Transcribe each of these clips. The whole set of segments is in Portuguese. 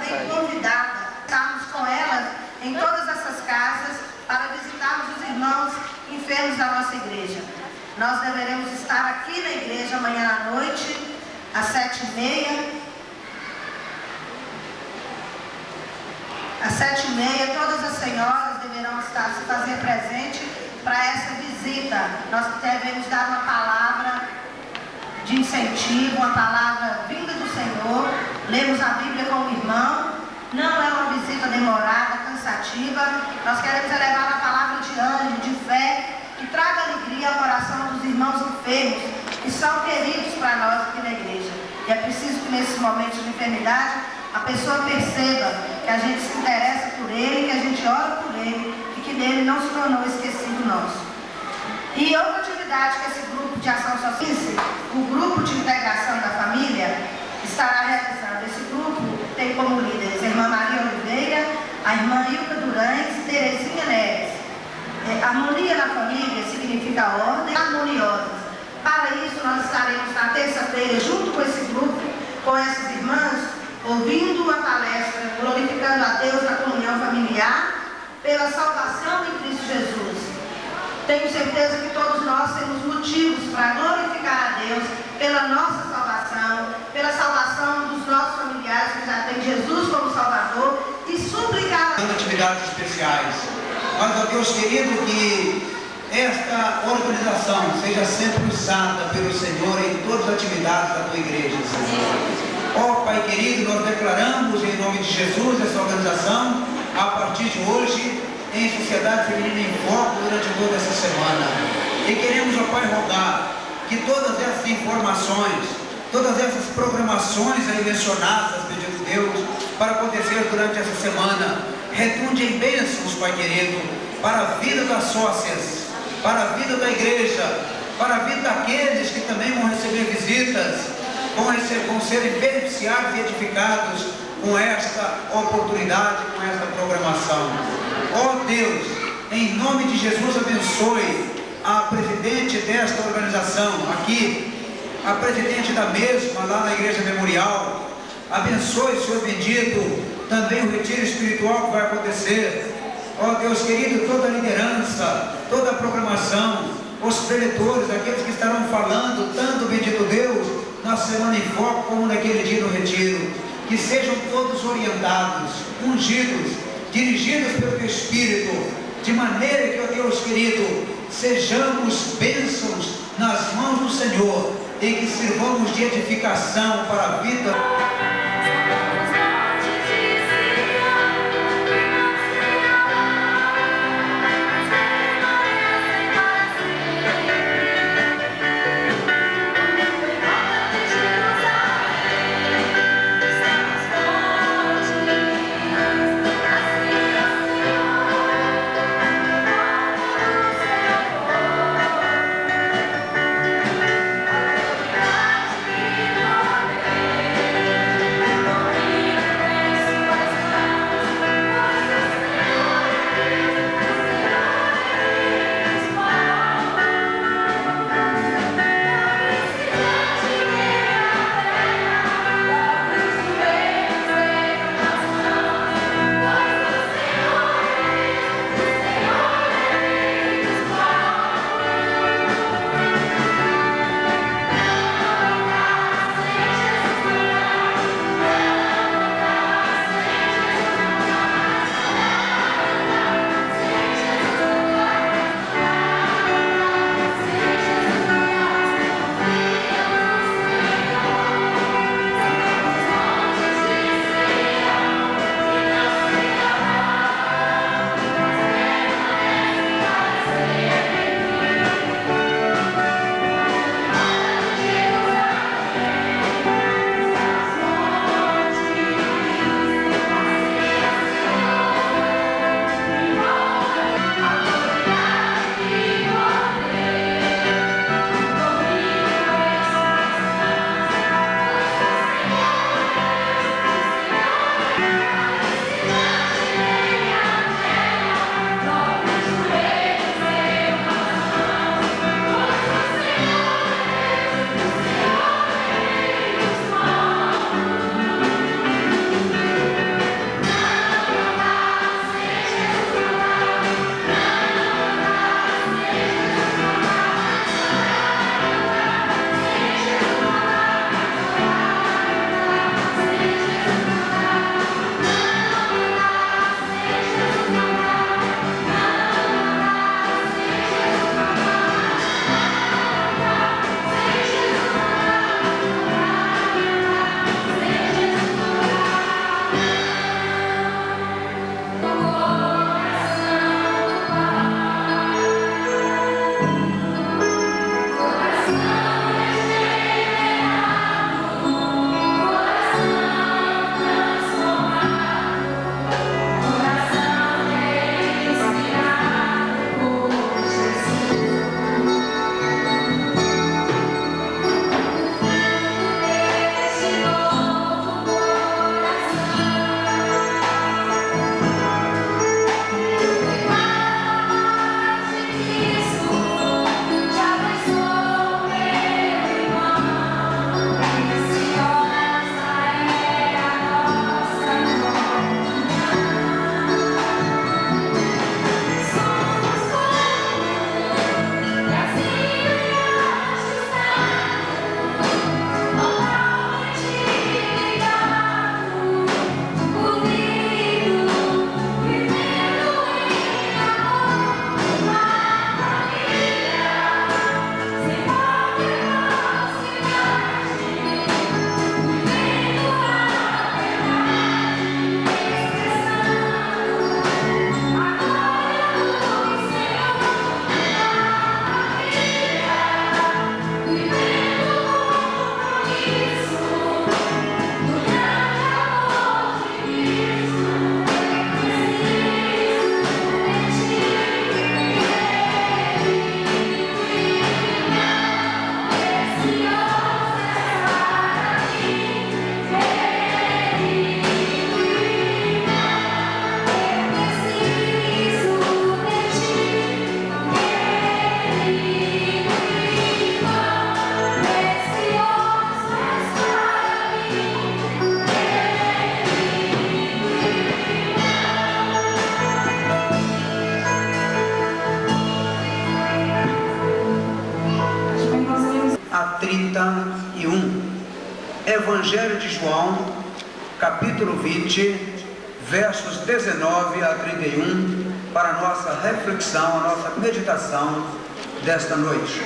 também convidada. Estamos com elas em todas essas casas para visitarmos os irmãos enfermos da nossa igreja. Nós deveremos estar aqui na igreja amanhã à noite, às 7h30. Às 7h30, todas as senhoras deverão estar se fazer presente para essa visita. Nós devemos dar uma palavra de incentivo, uma palavra vinda do Senhor. Lemos a Bíblia com o irmão. Não é uma visita demorada, cansativa. Nós queremos levar a palavra de ânimo, de fé, que traga alegria ao coração dos irmãos enfermos, que são queridos para nós aqui na igreja. E é preciso que nesses momentos de enfermidade a pessoa perceba que a gente se interessa por ele, que a gente ora por ele e que nele não se tornou esquecido nosso. E outra atividade que esse grupo de ação social, o grupo de integração da família, estará realizando. Esse grupo tem como líderes a irmã Maria Oliveira, a irmã Ilka Durães e Terezinha Neves. Harmonia na família significa ordem harmoniosa. Para isso, nós estaremos na terça-feira junto com esse grupo, com essas irmãs, ouvindo a palestra, glorificando a Deus na comunhão familiar, pela salvação em Cristo Jesus. Tenho certeza que todos nós temos motivos para glorificar a Deus pela nossa salvação, pela salvação dos nossos familiares que já têm Jesus como Salvador e suplicar atividades especiais. Mas, ó Deus querido, que esta organização seja sempre usada pelo Senhor em todas as atividades da tua igreja, Senhor. Ó Pai querido, nós declaramos em nome de Jesus essa organização a partir de hoje em Sociedade Feminina em Foco durante toda essa semana. E queremos, ó Pai, rogar que todas essas informações, todas essas programações aí mencionadas, pedindo Deus, para acontecer durante essa semana, redunde em bênçãos, Pai querido, para a vida das sócias, para a vida da igreja, para a vida daqueles que também vão receber visitas, vão ser beneficiados e edificados com esta oportunidade, com esta programação. Ó Deus, em nome de Jesus, abençoe a presidente desta organização aqui, a presidente da mesma lá na Igreja Memorial. Abençoe, Senhor bendito, também o retiro espiritual que vai acontecer. Ó Deus querido, toda a liderança, toda a programação, os preletores, aqueles que estarão falando, tanto, bendito Deus, na Semana em Foco como naquele dia no retiro, que sejam todos orientados, ungidos, dirigidos pelo Teu Espírito, de maneira que, ó Deus querido, sejamos bênçãos nas mãos do Senhor e que sirvamos de edificação para a vida. João, capítulo 20, versos 19 a 31, para a nossa reflexão, a nossa meditação desta noite.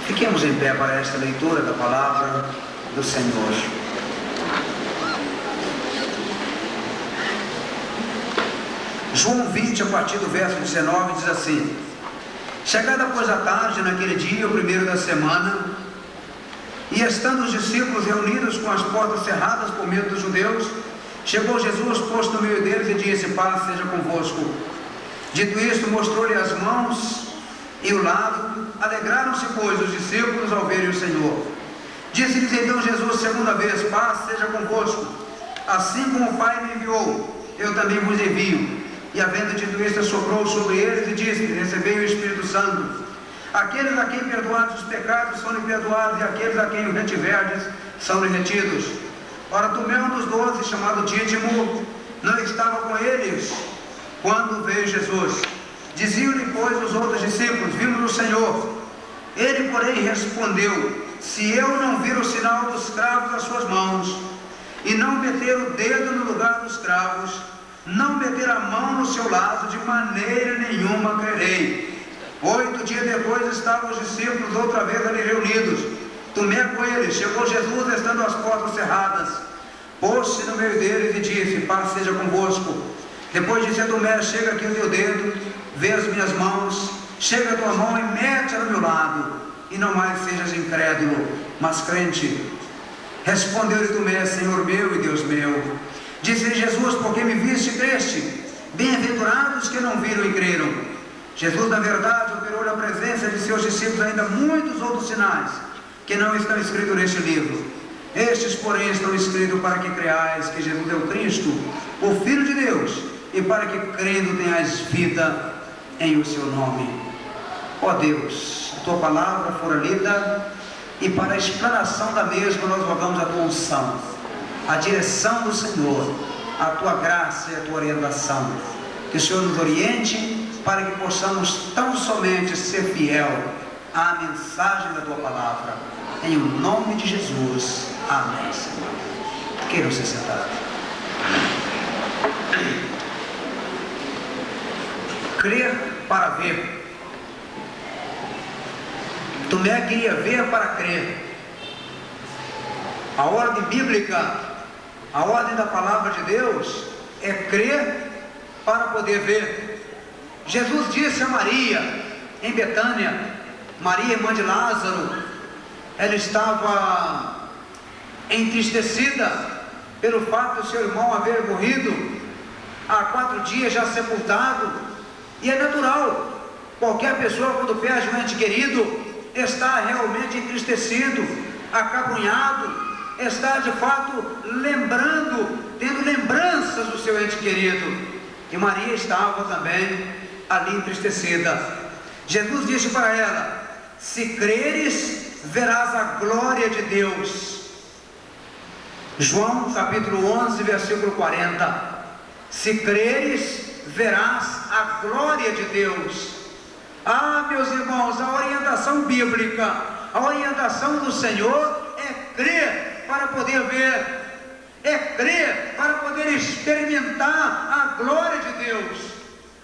Fiquemos em pé para esta leitura da palavra do Senhor. João 20, a partir do verso 19, diz assim: chegada, pois, a tarde, naquele dia, o primeiro da semana, e estando os discípulos reunidos com as portas cerradas por medo dos judeus, chegou Jesus, posto no meio deles, e disse: paz seja convosco. Dito isto, mostrou-lhe as mãos e o lado. Alegraram-se, pois, os discípulos ao verem o Senhor. Disse-lhes então Jesus segunda vez: paz seja convosco. Assim como o Pai me enviou, eu também vos envio. E havendo dito isto, assoprou sobre eles e disse: recebei o Espírito Santo. Aqueles a quem perdoados os pecados são-lhe perdoados, e aqueles a quem o retiverdes são-lhe retidos. Ora, Tomé, um dos 12, chamado Dídimo, não estava com eles quando veio Jesus. Diziam-lhe, pois, os outros discípulos: vimos o Senhor. Ele, porém, respondeu: se eu não vir o sinal dos cravos nas suas mãos, e não meter o dedo no lugar dos cravos, não meter a mão no seu lado, de maneira nenhuma crerei. 8 dias depois estavam os discípulos outra vez ali reunidos, Tomé com eles. Chegou Jesus, estando as portas cerradas, pôs-se no meio deles e disse: paz seja convosco. Depois disse a Tomé: chega aqui o teu dedo, vê as minhas mãos, chega a tua mão e mete-a no meu lado, e não mais sejas incrédulo, mas crente. Respondeu-lhe Tomé: Senhor meu e Deus meu. Disse-lhe Jesus: porque me viste e creste? Bem-aventurados que não viram e creram. Jesus, na verdade, operou na presença de seus discípulos ainda muitos outros sinais, que não estão escritos neste livro. Estes, porém, estão escritos para que creais que Jesus é o Cristo, o Filho de Deus, e para que, crendo, tenhais vida em o seu nome. Ó Deus, a tua palavra fora lida, e para a explanação da mesma nós rogamos a tua unção, a direção do Senhor, a tua graça e a tua orientação. Que o Senhor nos oriente para que possamos tão somente ser fiel à mensagem da tua palavra. Em o nome de Jesus. Amém, Senhor. Queiram se sentar. Crer para ver. Tomé queria ver para crer. A ordem bíblica, a ordem da palavra de Deus é crer para poder ver. Jesus disse a Maria em Betânia, Maria, irmã de Lázaro, ela estava entristecida pelo fato do seu irmão haver morrido há 4 dias já sepultado. E é natural, qualquer pessoa quando perde um ente querido está realmente entristecido, acabrunhado, está de fato lembrando, tendo lembranças do seu ente querido. E Maria estava também ali entristecida. Jesus disse para ela: se creres, verás a glória de Deus. João capítulo 11, versículo 40. Se creres, verás a glória de Deus. Ah, meus irmãos, a orientação bíblica, a orientação do Senhor é crer para poder ver, é crer para poder experimentar a glória de Deus,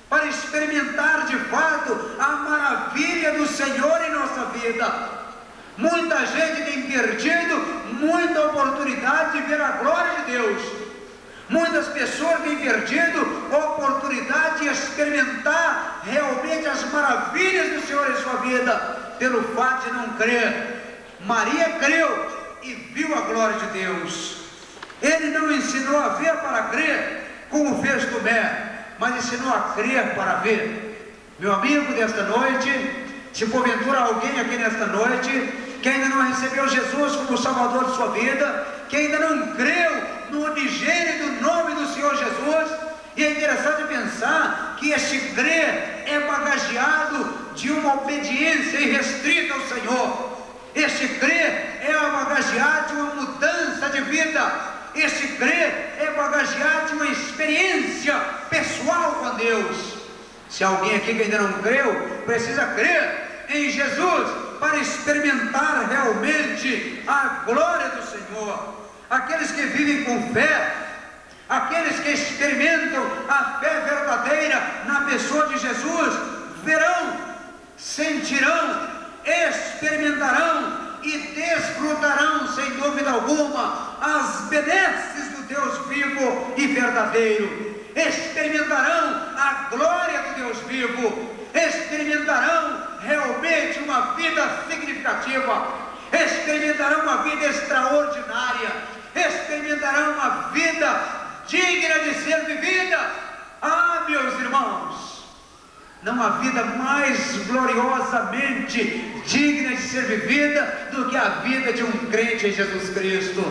para experimentar de fato a maravilha do Senhor em nossa vida. Muita gente tem perdido muita oportunidade de ver a glória de Deus. Muitas pessoas têm perdido a oportunidade de experimentar realmente as maravilhas do Senhor em sua vida, pelo fato de não crer. Maria creu e viu a glória de Deus. Ele não ensinou a ver para crer, como fez Tomé, mas ensinou a crer para ver. Meu amigo, desta noite, se porventura alguém aqui nesta noite que ainda não recebeu Jesus como Salvador de sua vida, que ainda não creu no unigênito nome do Senhor Jesus, e é interessante pensar que este crer é bagageado de uma obediência irrestrita ao Senhor. Este crer é bagageado de uma mudança de vida. Este crer é bagageado de uma experiência pessoal com Deus. Se alguém aqui que ainda não creu, precisa crer em Jesus para experimentar realmente a glória do Senhor. Aqueles que vivem com fé, aqueles que experimentam a fé verdadeira na pessoa de Jesus, verão, sentirão, experimentarão e desfrutarão, sem dúvida alguma, as benesses do Deus vivo e verdadeiro. Experimentarão a glória do Deus vivo, experimentarão realmente uma vida significativa, experimentarão uma vida extraordinária, experimentarão uma vida digna de ser vivida. Ah, meus irmãos, não há vida mais gloriosamente digna de ser vivida do que a vida de um crente em Jesus Cristo,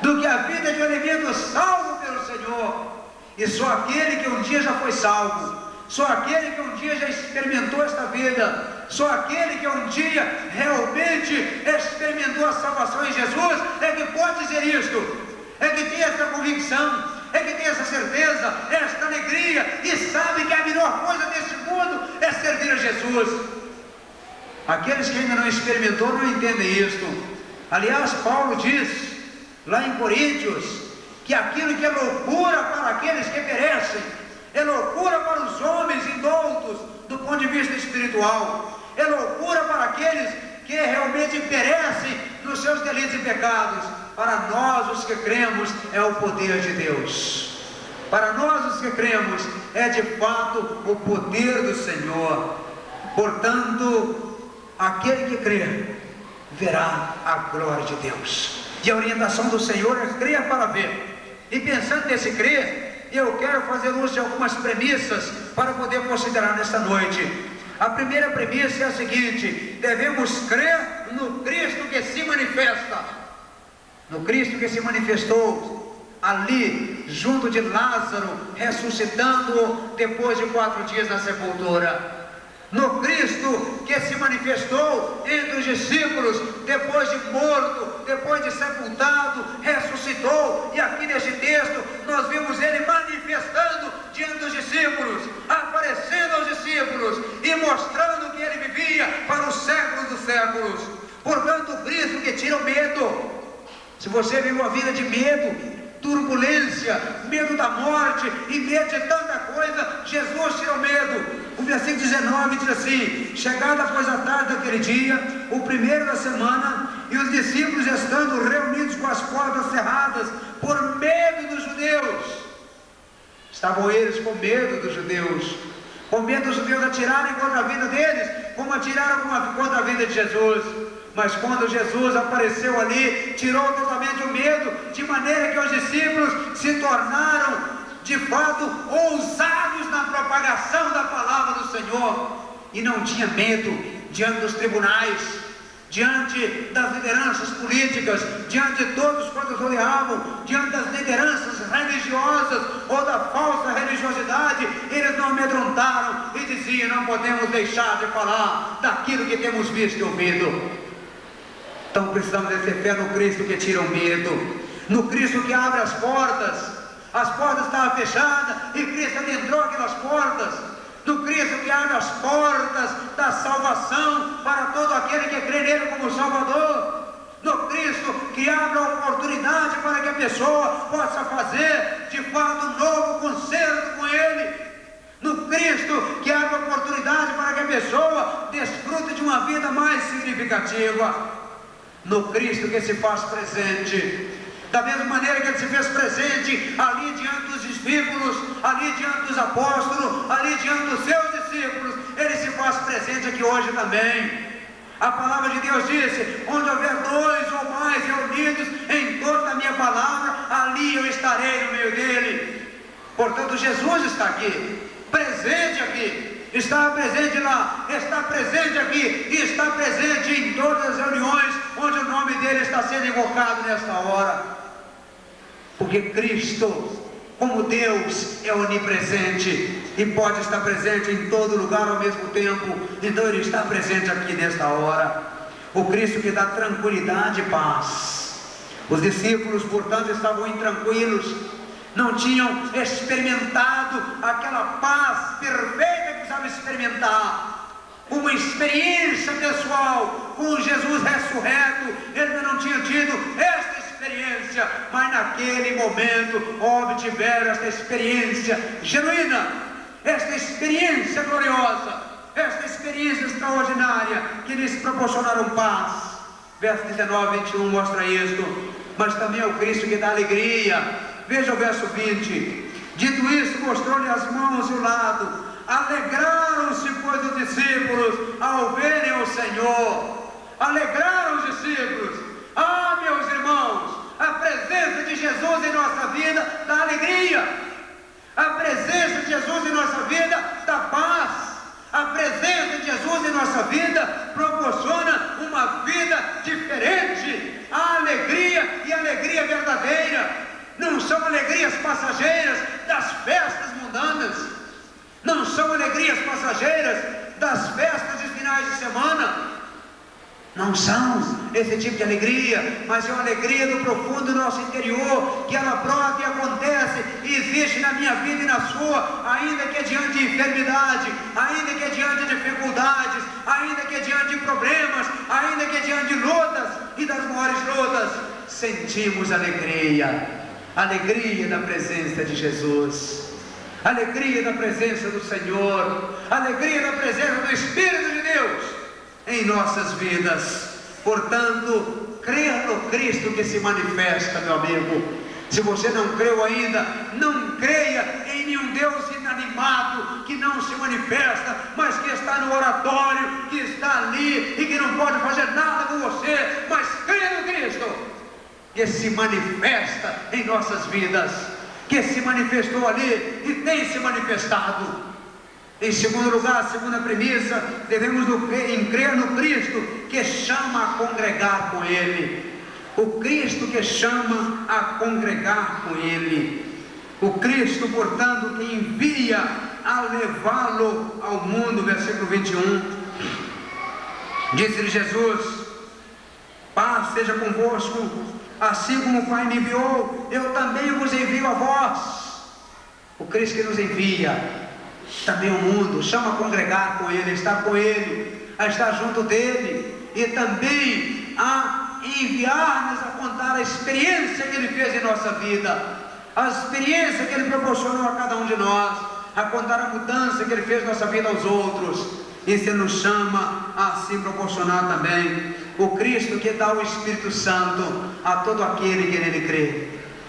do que a vida de um indivíduo salvo pelo Senhor. E só aquele que um dia já foi salvo, só aquele que um dia já experimentou esta vida, só aquele que um dia realmente experimentou a salvação em Jesus é que pode dizer isto, é que tem essa convicção, é que tem essa certeza, esta alegria, e sabe que a melhor coisa deste mundo é servir a Jesus. Aqueles que ainda não experimentou não entendem isto. Aliás, Paulo diz lá em Coríntios que aquilo que é loucura para aqueles que perecem é loucura para os homens indoutos do ponto de vista espiritual, é loucura para aqueles que realmente perecem nos seus delitos e pecados. Para nós os que cremos é o poder de Deus, para nós os que cremos é de fato o poder do Senhor. Portanto, aquele que crê verá a glória de Deus, e a orientação do Senhor é crer para ver. E pensando nesse crer, eu quero fazer uso de algumas premissas para poder considerar nesta noite. A primeira premissa é a seguinte: devemos crer no Cristo que se manifesta, no Cristo que se manifestou ali junto de Lázaro, ressuscitando-o depois de 4 dias na sepultura, no Cristo que se manifestou entre os discípulos depois de morto, depois de sepultado, ressuscitou. E aqui neste texto nós vimos ele manifestando diante dos discípulos, aparecendo aos discípulos e mostrando que ele vivia para os séculos dos séculos. Portanto, o Cristo que tira o medo. Se você vive uma vida de medo, turbulência, medo da morte e medo de tanta coisa, Jesus tira o medo. O versículo 19 diz assim: chegada pois a tarde daquele dia, o primeiro da semana, e os discípulos estando reunidos com as portas cerradas por medo dos judeus. Estavam eles com medo dos judeus, com medo dos judeus atirarem contra a vida deles, como atiraram contra a vida de Jesus. Mas quando Jesus apareceu ali, tirou totalmente o medo, de maneira que os discípulos se tornaram de fato ousados na propagação da palavra do Senhor, e não tinha medo diante dos tribunais, diante das lideranças políticas, diante de todos quantos rodeavam, diante das lideranças religiosas ou da falsa religiosidade. Eles não amedrontaram e diziam: não podemos deixar de falar daquilo que temos visto e ouvido. Então precisamos ter fé no Cristo que tira o medo, no Cristo que abre as portas. As portas estavam fechadas e Cristo adentrou aquelas portas, no Cristo que abre as portas da salvação para todo aquele que crê nele como Salvador, no Cristo que abre a oportunidade para que a pessoa possa fazer de fato um novo concerto com ele, no Cristo que abre a oportunidade para que a pessoa desfrute de uma vida mais significativa, no Cristo que se faz presente, da mesma maneira que ele se fez presente ali diante dos discípulos, ali diante dos apóstolos, ali diante dos seus discípulos, ele se faz presente aqui hoje também. A palavra de Deus disse: onde houver 2 ou mais reunidos em torno da minha palavra, ali eu estarei no meio dele. Portanto, Jesus está aqui, presente aqui, está presente lá, está presente aqui e está presente em todas as reuniões onde o nome dele está sendo invocado nesta hora. Porque Cristo, como Deus, é onipresente e pode estar presente em todo lugar ao mesmo tempo. Então ele está presente aqui nesta hora. O Cristo que dá tranquilidade e paz. Os discípulos, portanto, estavam intranquilos, não tinham experimentado aquela paz perfeita que precisavam experimentar. uma experiência pessoal com Jesus ressurreto. Ele ainda não tinha tido esta experiência, mas naquele momento obtiveram esta experiência genuína, esta experiência gloriosa, esta experiência extraordinária, que lhes proporcionaram paz. Verso 19, 21 mostra isto. Mas também é o Cristo que dá alegria. Veja o verso 20. Dito isso, mostrou-lhe as mãos e o lado. Alegraram-se, pois, os discípulos ao verem o Senhor. Alegraram os discípulos. Ah, meus irmãos, a presença de Jesus em nossa vida dá alegria. A presença de Jesus em nossa vida dá paz. A presença de Jesus em nossa vida proporciona uma vida diferente. A alegria, e alegria verdadeira, não são alegrias passageiras das festas mundanas, não são alegrias passageiras das festas de finais de semana. Não são esse tipo de alegria, mas é uma alegria do profundo do nosso interior, que ela brota e acontece e existe na minha vida e na sua, ainda que é diante de enfermidade, ainda que é diante de dificuldades, ainda que é diante de problemas, ainda que é diante de lutas e das maiores lutas, sentimos alegria, alegria da presença de Jesus, alegria da presença do Senhor, alegria da presença do Espírito de Deus em nossas vidas. Portanto, creia no Cristo que se manifesta, meu amigo. Se você não creu ainda, não creia em nenhum Deus inanimado que não se manifesta, mas que está no oratório, que está ali e que não pode fazer nada com você, mas creia no Cristo que se manifesta em nossas vidas, que se manifestou ali e tem se manifestado. Em segundo lugar, a segunda premissa, devemos crer no Cristo que chama a congregar com Ele. O Cristo que chama a congregar com Ele. O Cristo, portanto, que envia a levá-lo ao mundo. Versículo 21. Disse-lhe Jesus: paz seja convosco, assim como o Pai me enviou, eu também vos envio a vós. O Cristo que nos envia também o mundo, chama a congregar com Ele, a estar com Ele, a estar junto dEle, e também a enviar-nos a contar a experiência que Ele fez em nossa vida, a experiência que Ele proporcionou a cada um de nós, a contar a mudança que Ele fez na nossa vida aos outros. E se nos chama a se proporcionar também o Cristo que dá o Espírito Santo a todo aquele que nele crê,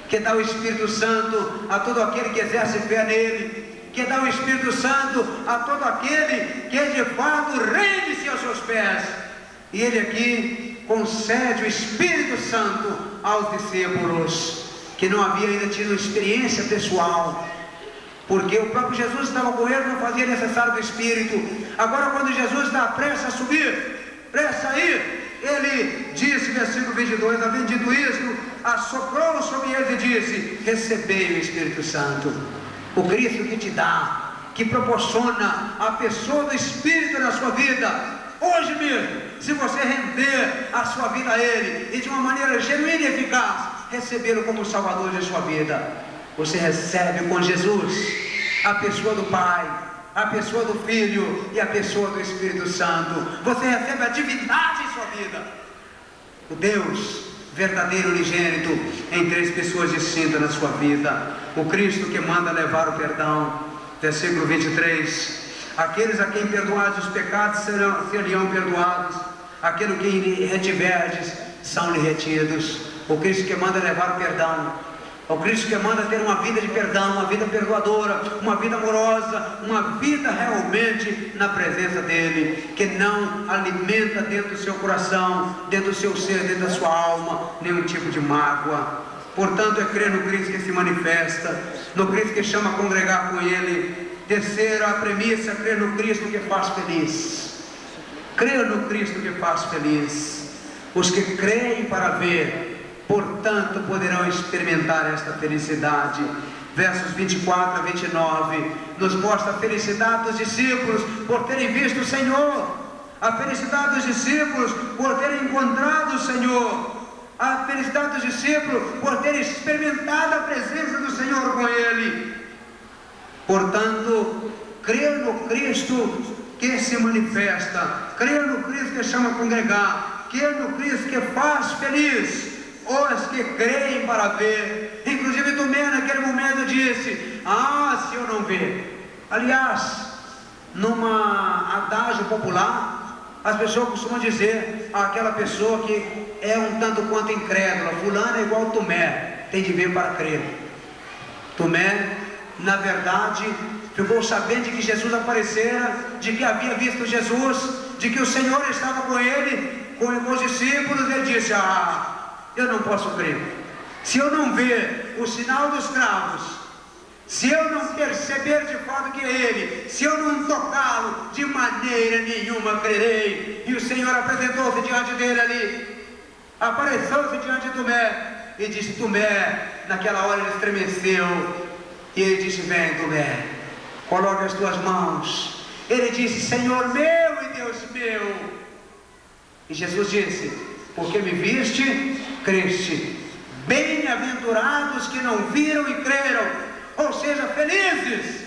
que dá o Espírito Santo a todo aquele que exerce fé nele, que dá o Espírito Santo a todo aquele que de fato rende-se aos seus pés. E Ele aqui concede o Espírito Santo aos discípulos que não haviam ainda tido experiência pessoal, porque o próprio Jesus estava com eles, não fazia necessário do Espírito. Agora, quando Jesus está prestes a subir, prestes a ir, Ele disse, versículo 22, havendo dito isto, assoprou sobre eles e disse: recebei o Espírito Santo. O Cristo que te dá, que proporciona a pessoa do Espírito na sua vida, hoje mesmo, se você render a sua vida a Ele, e de uma maneira genuína e eficaz, recebê-lo como Salvador de sua vida, você recebe com Jesus a pessoa do Pai, a pessoa do Filho e a pessoa do Espírito Santo. Você recebe a divindade em sua vida, o Deus verdadeiro unigênito em três pessoas distintas na sua vida. O Cristo que manda levar o perdão. Versículo 23. Aqueles a quem perdoados os pecados seriam perdoados, aquele que lhe retiverdes são-lhe retidos. O Cristo que manda levar o perdão, o Cristo que manda ter uma vida de perdão, uma vida perdoadora, uma vida amorosa, uma vida realmente na presença dEle, que não alimenta dentro do seu coração, dentro do seu ser, dentro da sua alma, nenhum tipo de mágoa. Portanto, é crer no Cristo que se manifesta, no Cristo que chama a congregar com Ele. Terceira premissa, crer no Cristo que faz feliz. Crer no Cristo que faz feliz. Os que creem para ver, portanto, poderão experimentar esta felicidade. Versos 24 a 29, nos mostra a felicidade dos discípulos por terem visto o Senhor, a felicidade dos discípulos por terem encontrado o Senhor, a felicidade dos discípulos por terem experimentado a presença do Senhor com Ele. Portanto, crer no Cristo que se manifesta, crer no Cristo que chama a congregar, crer no Cristo que faz feliz os que creem para ver. Inclusive Tomé naquele momento disse: ah, se eu não ver. Aliás, numa adágio popular, as pessoas costumam dizer aquela pessoa que é um tanto quanto incrédula: fulano é igual Tomé, tem de ver para crer. Tomé, na verdade, ficou sabendo de que Jesus aparecera, de que havia visto Jesus, de que o Senhor estava com ele, com os discípulos. Ele disse: ah, eu não posso crer. Se eu não ver o sinal dos cravos, se eu não perceber de fato que é ele, se eu não tocá-lo, de maneira nenhuma crerei. E o Senhor apresentou-se diante dele ali, apareceu-se diante de Tomé e disse: Tomé. Naquela hora ele estremeceu e ele disse: vem, Tomé, coloca as tuas mãos. Ele disse: Senhor meu e Deus meu. E Jesus disse: porque me viste, creste. Bem-aventurados que não viram e creram. Ou seja, felizes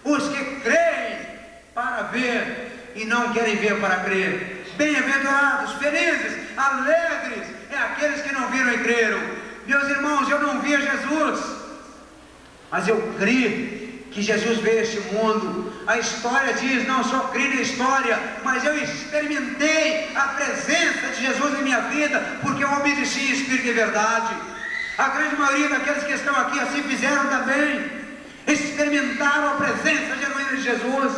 os que creem para ver e não querem ver para crer. Bem-aventurados, felizes, alegres é aqueles que não viram e creram. Meus irmãos, eu não via Jesus, mas eu criei que Jesus veio a este mundo. A história diz, não só criei na história, mas eu experimentei a presença de Jesus em minha vida, porque eu obedeci em espírito e verdade. A grande maioria daqueles que estão aqui assim fizeram também, experimentaram a presença genuína de Jesus,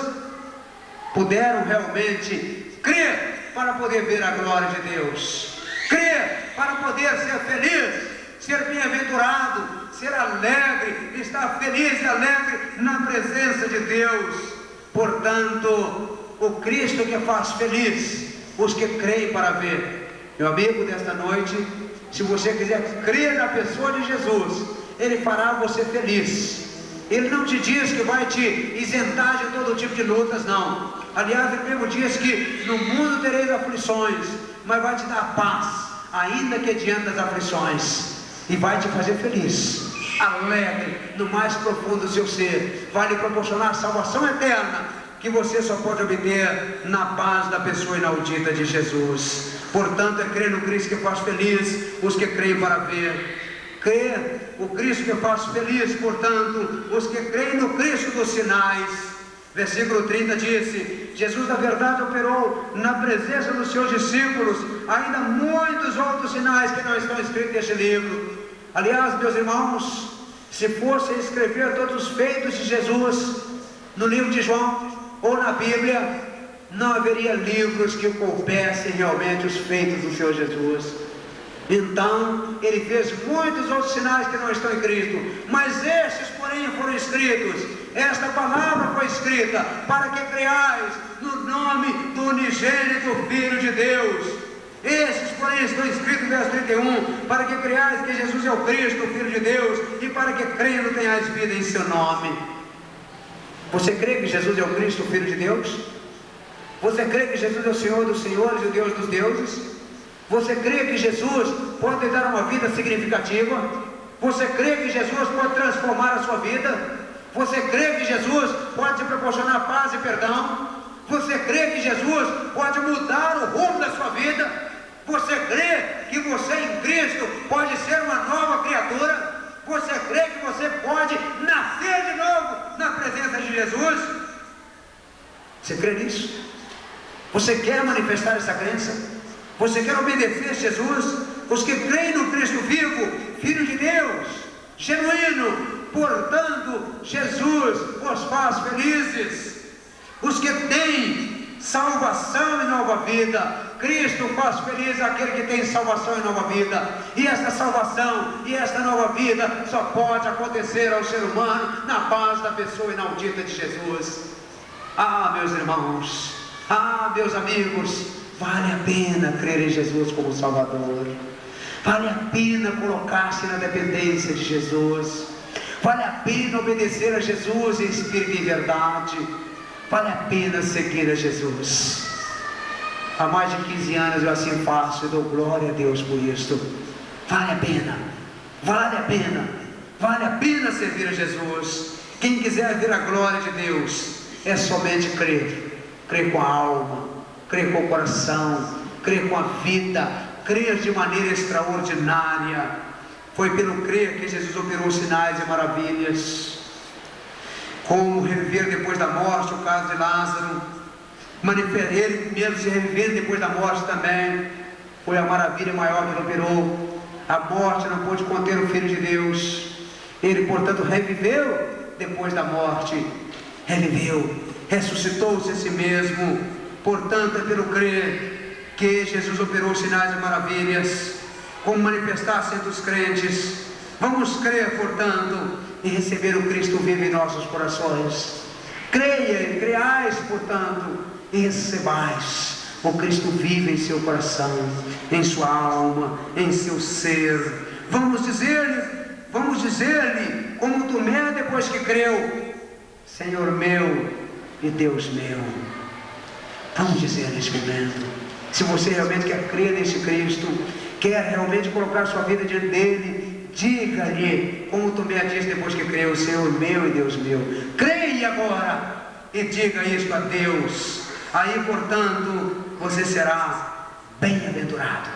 puderam realmente crer para poder ver a glória de Deus, crer para poder ser feliz, ser bem-aventurado, ser alegre, estar feliz e alegre na presença de Deus. Portanto, o Cristo que faz feliz os que creem para ver. Meu amigo, desta noite, se você quiser crer na pessoa de Jesus, Ele fará você feliz. Ele não te diz que vai te isentar de todo tipo de lutas, não. Aliás, Ele mesmo diz que no mundo tereis aflições, mas vai te dar paz, ainda que diante das aflições, e vai te fazer feliz, alegre no mais profundo do seu ser. Vai lhe proporcionar salvação eterna, que você só pode obter na paz da pessoa inaudita de Jesus. Portanto, é crer no Cristo que faz feliz os que creem para ver. Crer o Cristo que faz feliz, portanto, os que creem no Cristo dos sinais. Versículo 30 disse: Jesus na verdade operou na presença dos seus discípulos ainda muitos outros sinais que não estão escritos neste livro. Aliás, meus irmãos, se fosse escrever todos os feitos de Jesus no livro de João ou na Bíblia, não haveria livros que coubessem realmente os feitos do Senhor Jesus. Então, Ele fez muitos outros sinais que não estão escritos, mas estes, porém, foram escritos. Esta palavra foi escrita para que creais no nome do unigênito Filho de Deus. Estes, porém, estão escritos no verso 31, para que creais que Jesus é o Cristo, o Filho de Deus, e para que crendo tenhais vida em seu nome. Você crê que Jesus é o Cristo, o Filho de Deus? Você crê que Jesus é o Senhor dos senhores e o Deus dos deuses? Você crê que Jesus pode dar uma vida significativa? Você crê que Jesus pode transformar a sua vida? Você crê que Jesus pode te proporcionar paz e perdão? Você crê que Jesus pode mudar o rumo da sua vida? Você crê que você em Cristo pode ser uma nova criatura? Você crê que você pode nascer de novo na presença de Jesus? Você crê nisso? Você quer manifestar essa crença? Você quer obedecer a Jesus? Os que creem no Cristo vivo, Filho de Deus, genuíno, portanto, Jesus os faz felizes. Os que têm salvação e nova vida, Cristo faz feliz aquele que tem salvação e nova vida. E esta salvação e esta nova vida só pode acontecer ao ser humano na paz da pessoa inaudita de Jesus. Ah, meus irmãos, ah, meus amigos, vale a pena crer em Jesus como Salvador. Vale a pena colocar-se na dependência de Jesus. Vale a pena obedecer a Jesus em espírito e em verdade. Vale a pena seguir a Jesus. Há mais de 15 anos eu assim faço e dou glória a Deus por isto. Vale a pena, vale a pena, vale a pena servir a Jesus. Quem quiser ver a glória de Deus, é somente crer crer com a alma, crer com o coração, crer com a vida, crer de maneira extraordinária. Foi pelo crer que Jesus operou sinais e maravilhas, como reviver depois da morte, o caso de Lázaro, ele mesmo se reviver depois da morte também, foi a maravilha maior que ele operou. A morte não pôde conter o Filho de Deus, ele portanto reviveu depois da morte, reviveu, ressuscitou-se a si mesmo. Portanto, é pelo crer que Jesus operou sinais e maravilhas, como manifestar-se entre os crentes. Vamos crer, portanto, e receber o Cristo vivo em nossos corações. Creia, creais, portanto, e recebais o Cristo vivo em seu coração, em sua alma, em seu ser. Vamos dizer-lhe, como Tomé depois que creu: Senhor meu e Deus meu. Vamos dizer neste momento, se você realmente quer crer neste Cristo, quer realmente colocar sua vida diante dele, diga-lhe, como Tomé disse depois que creu: Senhor meu e Deus meu. Creia agora e diga isto a Deus. Aí, portanto, você será bem-aventurado,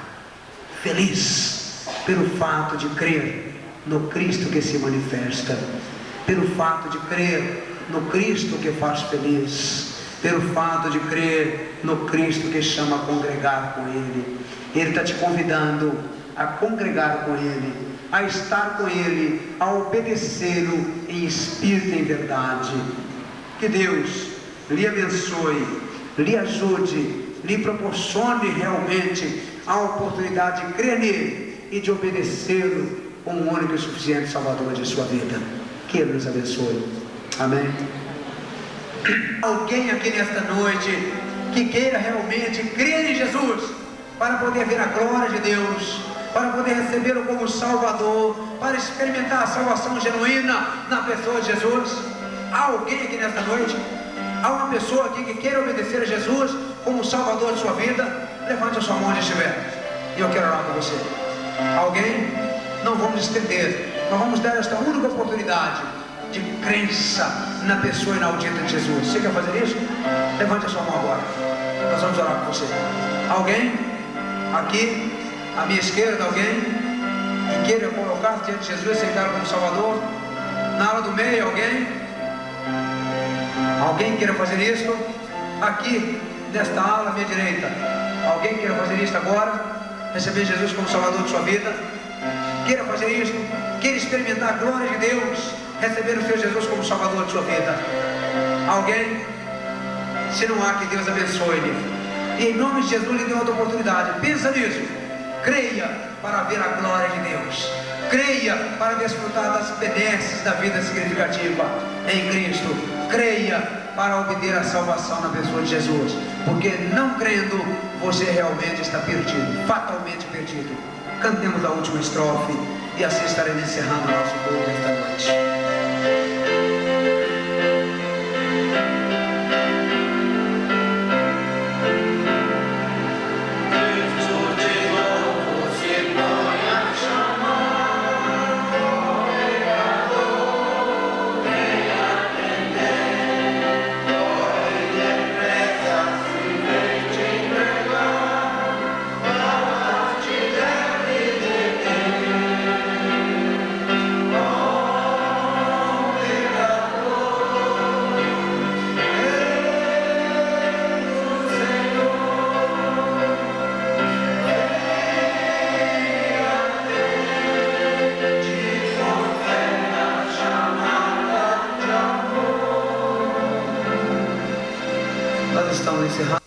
feliz, pelo fato de crer no Cristo que se manifesta, pelo fato de crer no Cristo que faz feliz, pelo fato de crer no Cristo que chama a congregar com Ele. Ele está te convidando a congregar com Ele, a estar com Ele, a obedecê-lo em espírito e em verdade. Que Deus lhe abençoe, lhe ajude, lhe proporcione realmente a oportunidade de crer nele e de obedecê-lo como o único e suficiente Salvador de sua vida. Que Ele nos abençoe. Amém. Alguém aqui nesta noite que queira realmente crer em Jesus para poder ver a glória de Deus, para poder recebê-lo como Salvador, para experimentar a salvação genuína na pessoa de Jesus? Há alguém aqui nesta noite? Há uma pessoa aqui que queira obedecer a Jesus como Salvador de sua vida? Levante a sua mão onde estiver e eu quero orar por você. Alguém? Não vamos estender, nós vamos dar esta única oportunidade de crença na pessoa inaudita de Jesus. Você quer fazer isso? Levante a sua mão agora, nós vamos orar por você. Alguém? Aqui, à minha esquerda, alguém que queira colocar diante de Jesus e aceitar como Salvador? Na ala do meio, alguém? Alguém queira fazer isso? Aqui, nesta ala à minha direita, alguém queira fazer isso agora? Receber Jesus como Salvador de sua vida? Queira fazer isso? Queira experimentar a glória de Deus? Receber o Senhor Jesus como Salvador de sua vida? Alguém? Se não há, que Deus abençoe-lhe. E em nome de Jesus lhe dê outra oportunidade. Pensa nisso. Creia para ver a glória de Deus. Creia para desfrutar das benesses da vida significativa em Cristo. Creia para obter a salvação na pessoa de Jesus. Porque não crendo, você realmente está perdido, fatalmente perdido. Cantemos a última estrofe e assim estaremos encerrando o nosso culto esta noite. Nós estamos encerrando.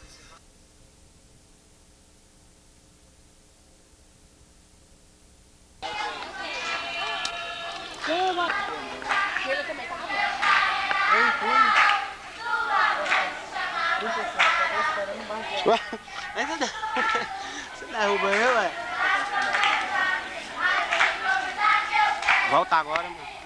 Você derruba eu, ué. Volta agora, mano.